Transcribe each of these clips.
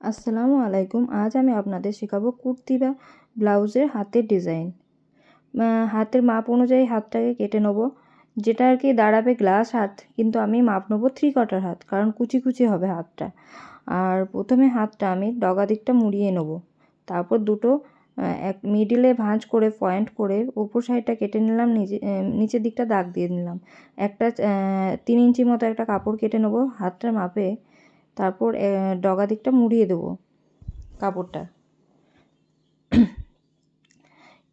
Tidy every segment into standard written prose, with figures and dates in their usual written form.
আসসালামু আলাইকুম। আজ আমি আপনাদের শেখাবো কুর্তি বা ব্লাউজের হাতের ডিজাইন। হাতের মাপ অনুযায়ী হাতটাকে কেটে নেব, যেটা আর কি দাঁড়াবে গ্লাস হাত, কিন্তু আমি মাপ নেবো 3/4 হাত, কারণ কুচি কুচি হবে হাতটা। আর প্রথমে হাতটা আমি ডগা দিকটা মুড়িয়ে নেব, তারপর দুটো এক মিডিলে ভাঁজ করে পয়েন্ট করে উপর সাইডটা কেটে নিলাম, নিচের দিকটা দাগ দিয়ে নিলাম। একটা 3 ইঞ্চি মতো একটা কাপড় কেটে নেব হাতটার মাপে, তারপর ডগা দিকটা মুড়িয়ে দেবো কাপড়টা।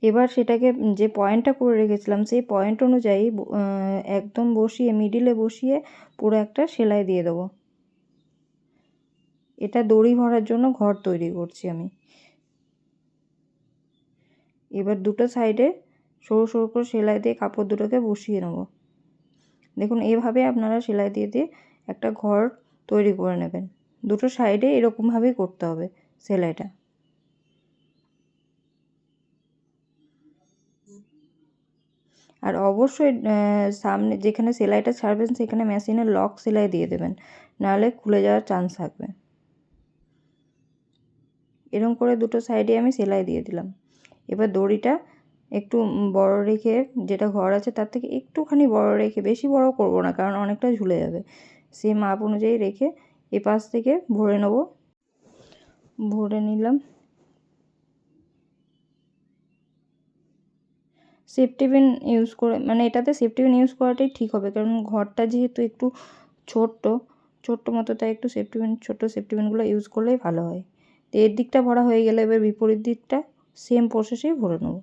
এবার সেটাকে যে পয়েন্টটা করে রেখেছিলাম সেই পয়েন্ট অনুযায়ী একদম বসিয়ে মিডিলে বসিয়ে পুরো একটা সেলাই দিয়ে দেবো। এটা দড়ি ভরার জন্য ঘর তৈরি করছি আমি। এবার দুটো সাইডে সরু সরু করে সেলাই দিয়ে কাপড় দুটোকে বসিয়ে নেব। দেখুন এইভাবে আপনারা সেলাই দিয়ে দিয়ে একটা ঘর তৈরি করে নেবেন। দুটো সাইডে এরকমভাবেই করতে হবে সেলাইটা। আর অবশ্যই সামনে যেখানে সেলাইটা ছাড়বেন সেখানে মেশিনের লক সেলাই দিয়ে দেবেন, নাহলে খুলে যাওয়ার চান্স থাকবে। এরকম করে দুটো সাইডে আমি সেলাই দিয়ে দিলাম। এবার দড়িটা একটু বড় রেখে, যেটা ঘর আছে তার থেকে একটুখানি বড় রেখে, বেশি বড় করব না কারণ অনেকটা ঝুলে যাবে, সেই মাপ অনুযায়ী রেখে এপাশ থেকে ভরে নেব। ভরে নিলাম। সেফটি পিন ইউজ করে, মানে এটাতে সেফটি পিন ইউজ করাটাই ঠিক হবে, কারণ ঘরটা যেহেতু একটু ছোট্ট মতো, তাই একটু ছোটো সেফটি পিনগুলো ইউজ করলেই ভালো হয়। তো এর দিকটা ভরা হয়ে গেলে এবার বিপরীত দিকটা সেম প্রসেসেই ভরে নেব।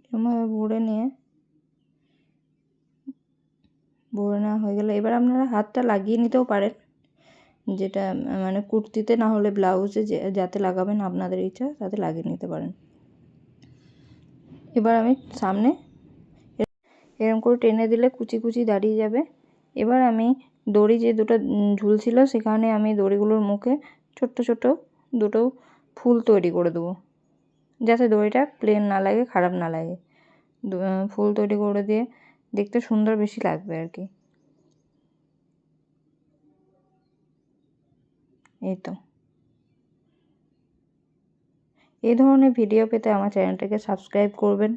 এরকমভাবে ভরে নেওয়া হয়ে গেলে এবার আপনারা হাতটা লাগিয়ে নিতেও পারেন, যেটা মানে কুর্তিতে না হলে ব্লাউজে যাতে লাগাবেন আপনাদের ইচ্ছা তাতে লাগিয়ে নিতে পারেন। এবার আমি সামনে এরকম করে টেনে দিলে কুচি কুচি দাঁড়িয়ে যাবে। এবার আমি দড়ি যে দুটো ঝুলছিল সেখানে আমি দড়িগুলোর মুখে ছোট্ট দুটো ফুল তৈরি করে দেবো, যাতে দড়িটা প্লেন না লাগে, খারাপ না লাগে। ফুল তৈরি করে দিয়ে দেখতে সুন্দর বেশি লাগবে আর কি। এই তো। এই ধরনের ভিডিও পেতে আমার চ্যানেলটাকে সাবস্ক্রাইব করবেন।